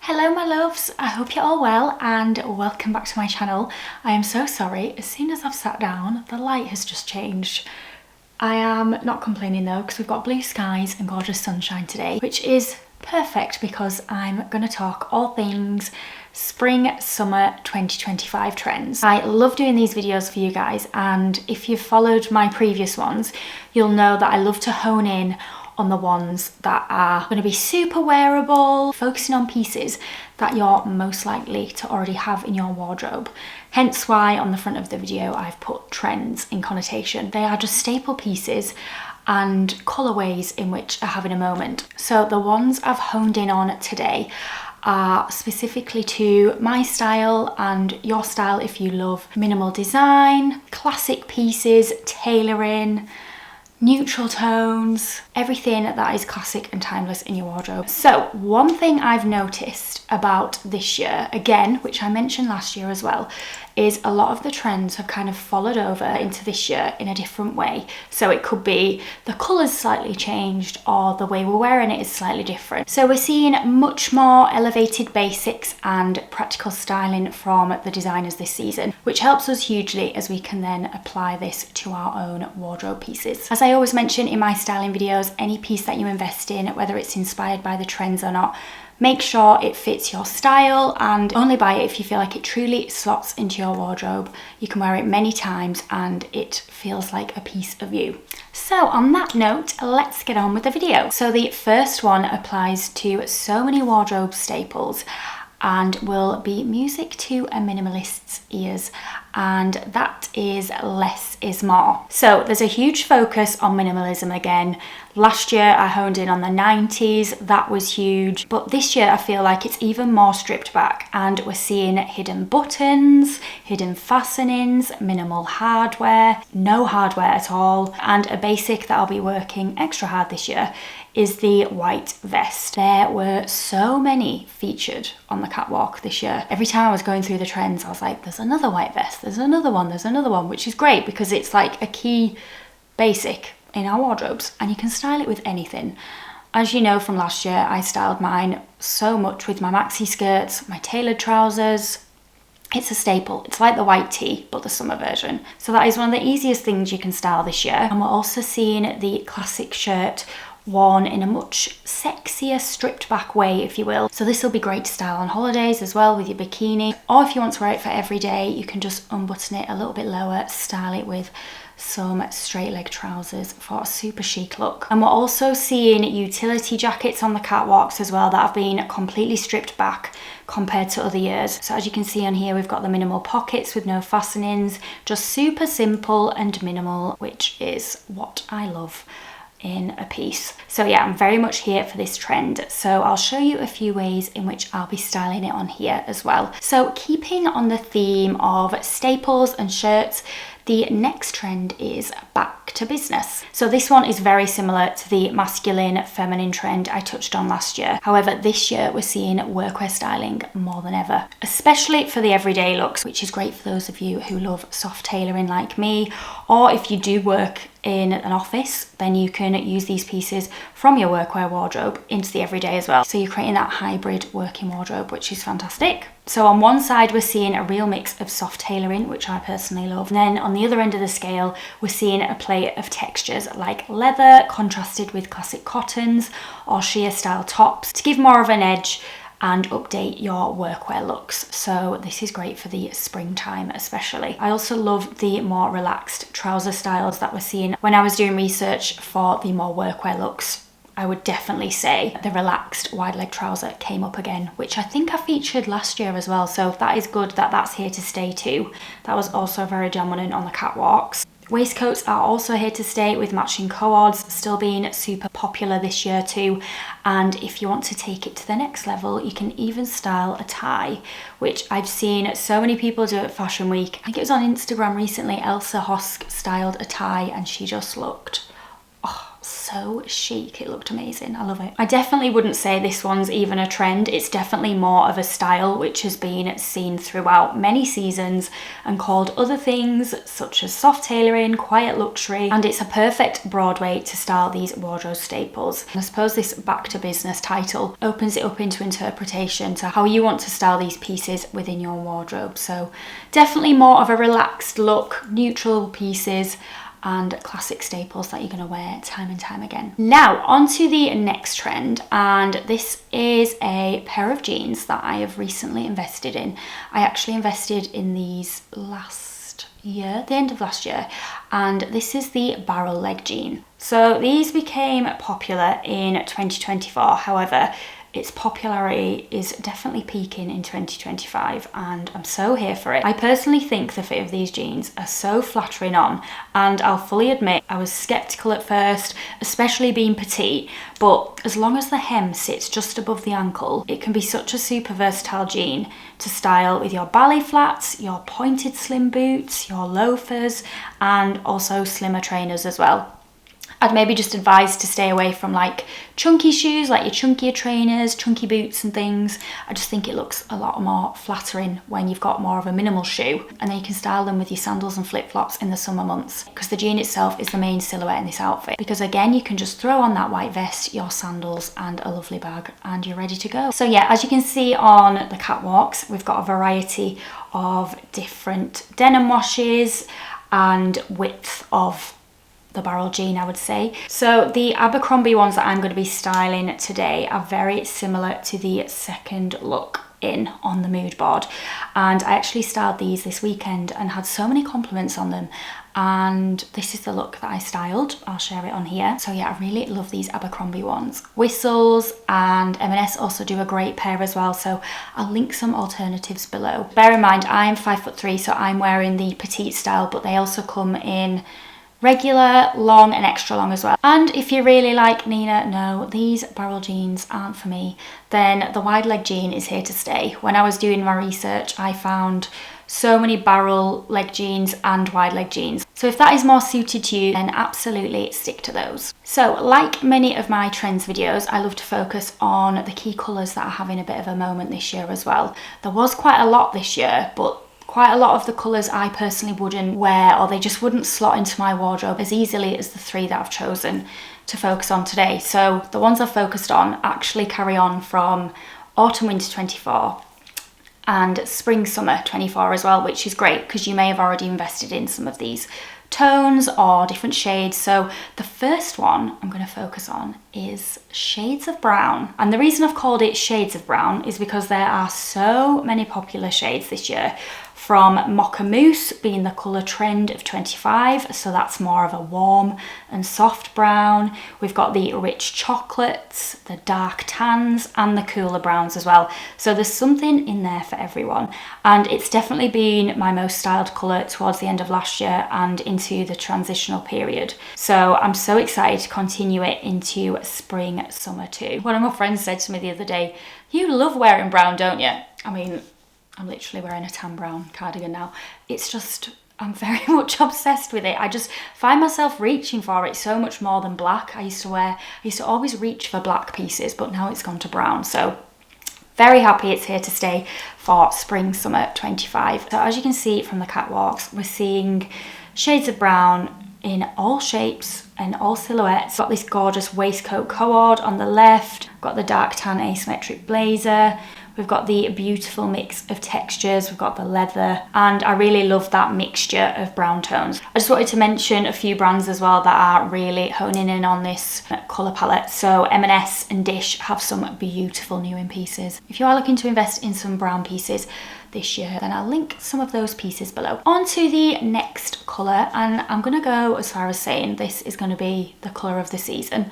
Hello my loves, I hope you're all well and welcome back to my channel. I am so sorry, as soon as I've sat down, the light has just changed. I am not complaining though, because we've got blue skies and gorgeous sunshine today, which is perfect because I'm going to talk all things spring summer 2025 trends. I love doing these videos for you guys, and if you've followed my previous ones, you'll know that I love to hone in on the ones that are going to be super wearable, focusing on pieces that you're most likely to already have in your wardrobe. Hence why on the front of the video I've put trends in connotation. They are just staple pieces and colourways in which are having a moment. So the ones I've honed in on today are specifically to my style and your style if you love minimal design, classic pieces, tailoring, neutral tones, everything that is classic and timeless in your wardrobe. So one thing I've noticed about this year, again, which I mentioned last year as well, is a lot of the trends have kind of followed over into this year in a different way. So it could be the colours slightly changed or the way we're wearing it is slightly different. So we're seeing much more elevated basics and practical styling from the designers this season, which helps us hugely as we can then apply this to our own wardrobe pieces. As I always mention in my styling videos, any piece that you invest in, whether it's inspired by the trends or not, make sure it fits your style and only buy it if you feel like it truly slots into your wardrobe. You can wear it many times and it feels like a piece of you. So on that note, let's get on with the video. So the first one applies to so many wardrobe staples and will be music to a minimalist's ears, and that is less is more. So there's a huge focus on minimalism again. Last year I honed in on the 90s, that was huge, but this year I feel like it's even more stripped back and we're seeing hidden buttons, hidden fastenings, minimal hardware, no hardware at all, and a basic that I'll be working extra hard this year is the white vest. There were so many featured on the catwalk this year. Every time I was going through the trends, I was like, there's another white vest, there's another one, which is great because it's like a key basic in our wardrobes and you can style it with anything. As you know from last year, I styled mine so much with my maxi skirts, my tailored trousers. It's a staple. It's like the white tee, but the summer version. So that is one of the easiest things you can style this year. And we're also seeing the classic shirt worn in a much sexier, stripped back way, if you will. So this will be great to style on holidays as well with your bikini, or if you want to wear it for every day, you can just unbutton it a little bit lower, style it with some straight leg trousers for a super chic look. And we're also seeing utility jackets on the catwalks as well that have been completely stripped back compared to other years. So as you can see on here, we've got the minimal pockets with no fastenings, just super simple and minimal, which is what I love in a piece. So yeah, I'm very much here for this trend. So I'll show you a few ways in which I'll be styling it on here as well. So keeping on the theme of staples and shirts, the next trend is back to business. So this one is very similar to the masculine feminine trend I touched on last year. However, this year we're seeing workwear styling more than ever, especially for the everyday looks, which is great for those of you who love soft tailoring like me, or if you do work in an office, then you can use these pieces from your workwear wardrobe into the everyday as well. So you're creating that hybrid working wardrobe, which is fantastic. So on one side, we're seeing a real mix of soft tailoring, which I personally love. And then on the other end of the scale, we're seeing a play of textures like leather contrasted with classic cottons or sheer style tops to give more of an edge and update your workwear looks. So this is great for the springtime especially. I also love the more relaxed trouser styles that we're seeing. When I was doing research for the more workwear looks, I would definitely say the relaxed wide leg trouser came up again, which I think I featured last year as well. So that is good that that's here to stay too. That was also very dominant on the catwalks. Waistcoats are also here to stay with matching cords, still being super popular this year too. And if you want to take it to the next level, you can even style a tie, which I've seen so many people do at Fashion Week. I think it was on Instagram recently, Elsa Hosk styled a tie and she just looked so chic. It looked amazing. I love it. I definitely wouldn't say this one's even a trend. It's definitely more of a style which has been seen throughout many seasons and called other things such as soft tailoring, quiet luxury, and it's a perfect broad way to style these wardrobe staples. And I suppose this back to business title opens it up into interpretation to how you want to style these pieces within your wardrobe. So definitely more of a relaxed look, neutral pieces and classic staples that you're going to wear time and time again. Now on to the next trend, and this is a pair of jeans that I have recently invested in. I actually invested in these last year, the end of last year, and this is the barrel leg jean. So these became popular in 2024, however its popularity is definitely peaking in 2025 and I'm so here for it. I personally think the fit of these jeans are so flattering on, and I'll fully admit I was skeptical at first, especially being petite, but as long as the hem sits just above the ankle, it can be such a super versatile jean to style with your ballet flats, your pointed slim boots, your loafers, and also slimmer trainers as well. I'd maybe just advise to stay away from like chunky shoes, like your chunkier trainers, chunky boots and things. I just think it looks a lot more flattering when you've got more of a minimal shoe, and then you can style them with your sandals and flip-flops in the summer months, because the jean itself is the main silhouette in this outfit. Because again, you can just throw on that white vest, your sandals and a lovely bag and you're ready to go. So yeah, as you can see on the catwalks, we've got a variety of different denim washes and width of the barrel jean, I would say. So the Abercrombie ones that I'm going to be styling today are very similar to the second look in on the mood board, and I actually styled these this weekend and had so many compliments on them, and this is the look that I styled. I'll share it on here. So yeah, I really love these Abercrombie ones. Whistles and M&S also do a great pair as well, so I'll link some alternatives below. Bear in mind I'm 5'3", so I'm wearing the petite style, but they also come in regular, long and extra long as well. And if you're really like, Nina, no, these barrel jeans aren't for me, then the wide leg jean is here to stay. When I was doing my research, I found so many barrel leg jeans and wide leg jeans. So if that is more suited to you, then absolutely stick to those. So like many of my trends videos, I love to focus on the key colours that are having a bit of a moment this year as well. There was quite a lot this year, but quite a lot of the colours I personally wouldn't wear, or they just wouldn't slot into my wardrobe as easily as the three that I've chosen to focus on today. So the ones I've focused on actually carry on from autumn winter 24 and spring summer 24 as well, which is great because you may have already invested in some of these tones or different shades. So the first one I'm going to focus on is shades of brown, and the reason I've called it shades of brown is because there are so many popular shades this year, from Mocha Mousse being the colour trend of 25, so that's more of a warm and soft brown. We've got the rich chocolates, the dark tans and the cooler browns as well. So there's something in there for everyone, and it's definitely been my most styled colour towards the end of last year and into the transitional period. So I'm so excited to continue it into spring, summer too. One of my friends said to me the other day, "You love wearing brown, don't you?" I mean, I'm literally wearing a tan brown cardigan now. It's just, I'm very much obsessed with it. I just find myself reaching for it so much more than black. I used to always reach for black pieces, but now it's gone to brown. So very happy it's here to stay for spring, summer 25. So as you can see from the catwalks, we're seeing shades of brown in all shapes and all silhouettes. Got this gorgeous waistcoat cord on the left, got the dark tan asymmetric blazer. We've got the beautiful mix of textures, we've got the leather, and I really love that mixture of brown tones. I just wanted to mention a few brands as well that are really honing in on this colour palette. So M&S and DISSH have some beautiful new in pieces. If you are looking to invest in some brown pieces this year, then I'll link some of those pieces below. On to the next colour, and I'm going to go as far as saying this is going to be the colour of the season.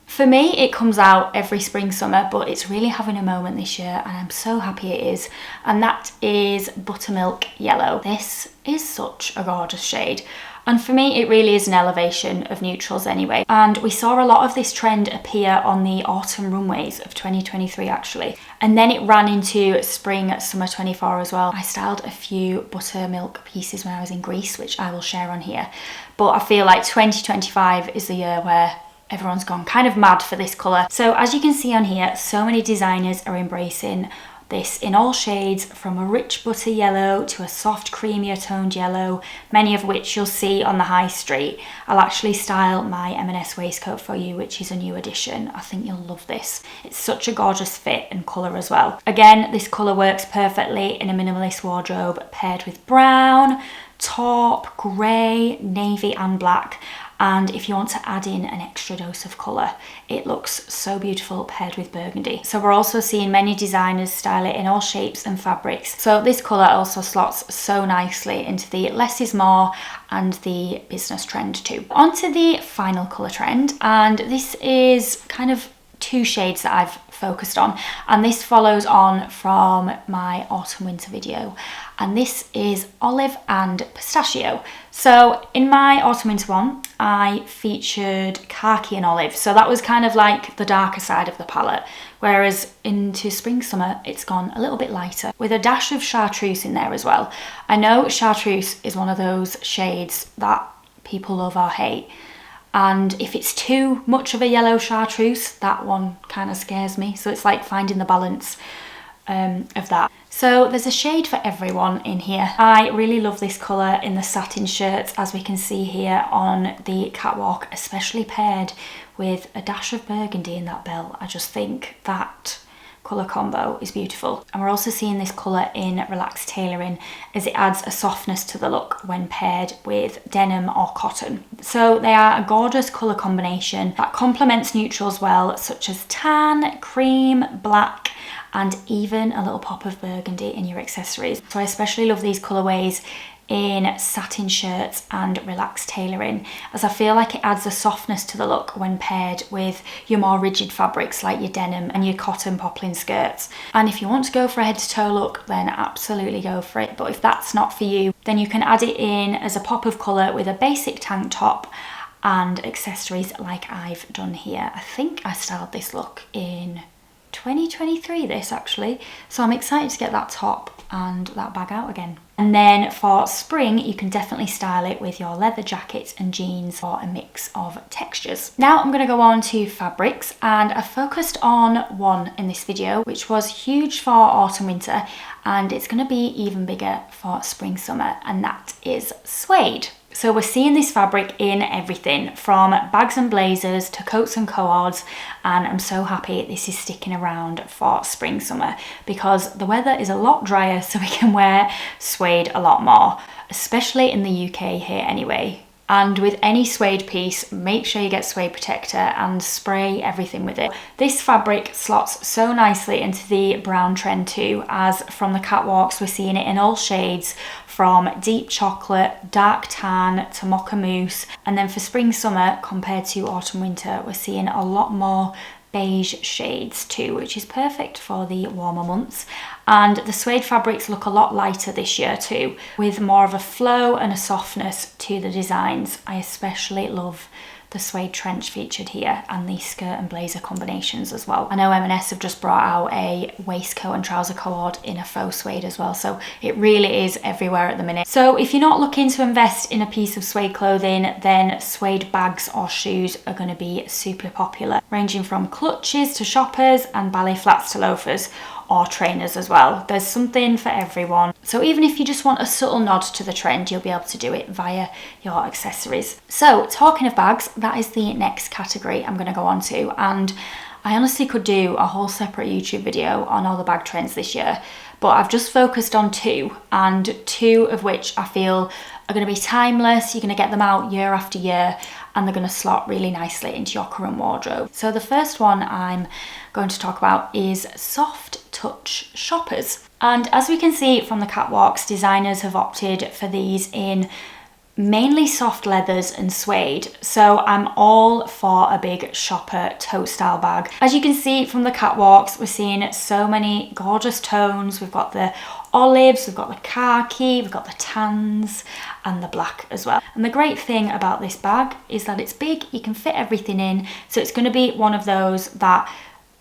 For me, it comes out every spring, summer, but it's really having a moment this year and I'm so happy it is. And that is Buttermilk Yellow. This is such a gorgeous shade. And for me, it really is an elevation of neutrals anyway. And we saw a lot of this trend appear on the autumn runways of 2023 actually. And then it ran into spring, summer 24 as well. I styled a few buttermilk pieces when I was in Greece, which I will share on here. But I feel like 2025 is the year where everyone's gone kind of mad for this colour. So as you can see on here, so many designers are embracing this in all shades, from a rich butter yellow to a soft creamier toned yellow, many of which you'll see on the high street. I'll actually style my M&S waistcoat for you, which is a new addition. I think you'll love this. It's such a gorgeous fit and colour as well. Again, this colour works perfectly in a minimalist wardrobe paired with brown, taupe, grey, navy and black. And if you want to add in an extra dose of colour, it looks so beautiful paired with burgundy. So we're also seeing many designers style it in all shapes and fabrics. So this colour also slots so nicely into the less is more and the business trend too. On to the final colour trend, and this is kind of two shades that I've focused on, and this follows on from my autumn winter video, and this is olive and pistachio. So in my autumn winter one, I featured khaki and olive, so that was kind of like the darker side of the palette, whereas into spring summer it's gone a little bit lighter with a dash of chartreuse in there as well. I know chartreuse is one of those shades that people love or hate, and if it's too much of a yellow chartreuse, that one kind of scares me. So it's like finding the balance of that. So there's a shade for everyone in here. I really love this colour in the satin shirts, as we can see here on the catwalk, especially paired with a dash of burgundy in that belt. I just think that colour combo is beautiful. And we're also seeing this colour in relaxed tailoring, as it adds a softness to the look when paired with denim or cotton. So they are a gorgeous colour combination that complements neutrals well, such as tan, cream, black, and even a little pop of burgundy in your accessories. So I especially love these colourways in satin shirts and relaxed tailoring, as I feel like it adds a softness to the look when paired with your more rigid fabrics like your denim and your cotton poplin skirts. And if you want to go for a head to toe look, then absolutely go for it. But if that's not for you, then you can add it in as a pop of colour with a basic tank top and accessories like I've done here. I think I styled this look in 2023, this actually. So I'm excited to get that top and that bag out again. And then for spring, you can definitely style it with your leather jackets and jeans or a mix of textures. Now I'm going to go on to fabrics, and I focused on one in this video, which was huge for autumn winter, and it's going to be even bigger for spring summer, and that is suede. So we're seeing this fabric in everything from bags and blazers to coats and cords, and I'm so happy this is sticking around for spring summer because the weather is a lot drier, so we can wear suede a lot more, especially in the UK here anyway. And with any suede piece, make sure you get suede protector and spray everything with it. This fabric slots so nicely into the brown trend too, as from the catwalks we're seeing it in all shades, from deep chocolate, dark tan to mocha mousse. And then for spring summer compared to autumn winter, we're seeing a lot more beige shades too, which is perfect for the warmer months. And the suede fabrics look a lot lighter this year too, with more of a flow and a softness to the designs. I especially love the suede trench featured here and the skirt and blazer combinations as well. I know M&S have just brought out a waistcoat and trouser cord in a faux suede as well, so it really is everywhere at the minute. So if you're not looking to invest in a piece of suede clothing, then suede bags or shoes are going to be super popular, ranging from clutches to shoppers and ballet flats to loafers, or trainers as well. There's something for everyone. So even if you just want a subtle nod to the trend, you'll be able to do it via your accessories. So talking of bags, that is the next category I'm going to go on to, and I honestly could do a whole separate YouTube video on all the bag trends this year, but I've just focused on two, and two of which I feel are going to be timeless. You're going to get them out year after year, and they're going to slot really nicely into your current wardrobe. So the first one I'm going to talk about is soft touch shoppers. And as we can see from the catwalks, designers have opted for these in mainly soft leathers and suede, so I'm all for a big shopper tote style bag. As you can see from the catwalks, we're seeing so many gorgeous tones. We've got the olives, we've got the khaki, we've got the tans and the black as well. And the great thing about this bag is that it's big, you can fit everything in, so it's going to be one of those that,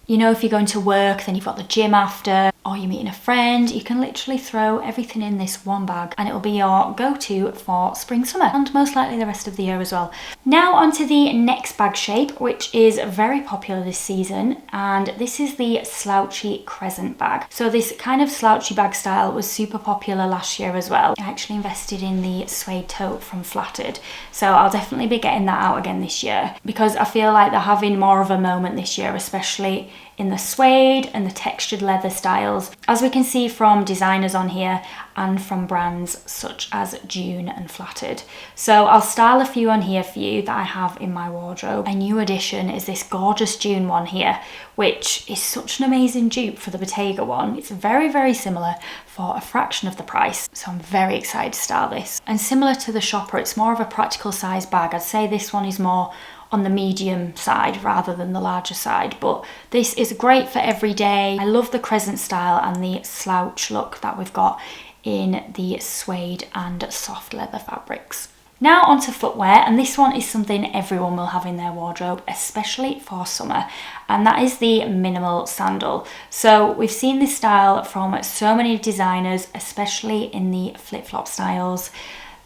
you know, if you're going to work, then you've got the gym after, or you're meeting a friend, you can literally throw everything in this one bag and it'll be your go-to for spring, summer, and most likely the rest of the year as well. Now onto the next bag shape, which is very popular this season, and this is the slouchy crescent bag. So this kind of slouchy bag style was super popular last year as well. I actually invested in the Suede Taupe from Flattered, so I'll definitely be getting that out again this year because I feel like they're having more of a moment this year, especially in the suede and the textured leather styles, as we can see from designers on here and from brands such as June and Flattered. So I'll style a few on here for you that I have in my wardrobe. A new addition is this gorgeous June one here, which is such an amazing dupe for the Bottega one. It's very, very similar for a fraction of the price, so I'm very excited to style this. And similar to the Shopper, it's more of a practical size bag. I'd say this one is more on the medium side rather than the larger side, but this is great for every day. I love the crescent style and the slouch look that we've got in the suede and soft leather fabrics. Now onto footwear, and this one is something everyone will have in their wardrobe, especially for summer, and that is the minimal sandal. So we've seen this style from so many designers, especially in the flip-flop styles.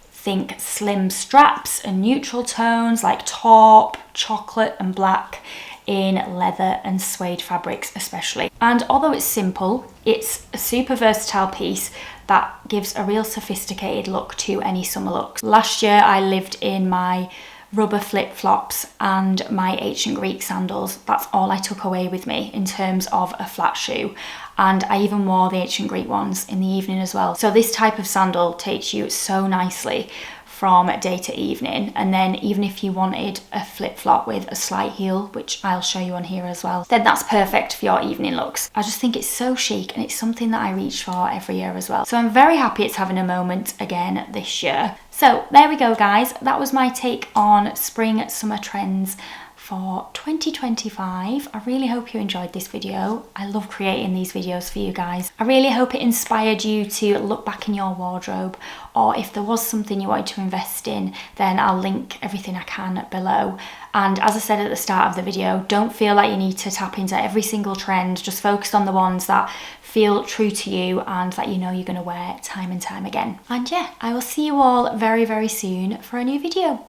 Think slim straps and neutral tones like taupe, chocolate and black in leather and suede fabrics especially. And although it's simple, it's a super versatile piece that gives a real sophisticated look to any summer looks. Last year I lived in my rubber flip-flops and my ancient Greek sandals. That's all I took away with me in terms of a flat shoe. And I even wore the ancient Greek ones in the evening as well. So this type of sandal takes you so nicely from day to evening. And then even if you wanted a flip-flop with a slight heel, which I'll show you on here as well, then that's perfect for your evening looks. I just think it's so chic and it's something that I reach for every year as well. So I'm very happy it's having a moment again this year. So there we go guys, that was my take on spring summer trends for 2025. I really hope you enjoyed this video. I love creating these videos for you guys. I really hope it inspired you to look back in your wardrobe, or if there was something you wanted to invest in, then I'll link everything I can below. And as I said at the start of the video, don't feel like you need to tap into every single trend. Just focus on the ones that feel true to you and that you know you're going to wear time and time again. And yeah, I will see you all very, very soon for a new video.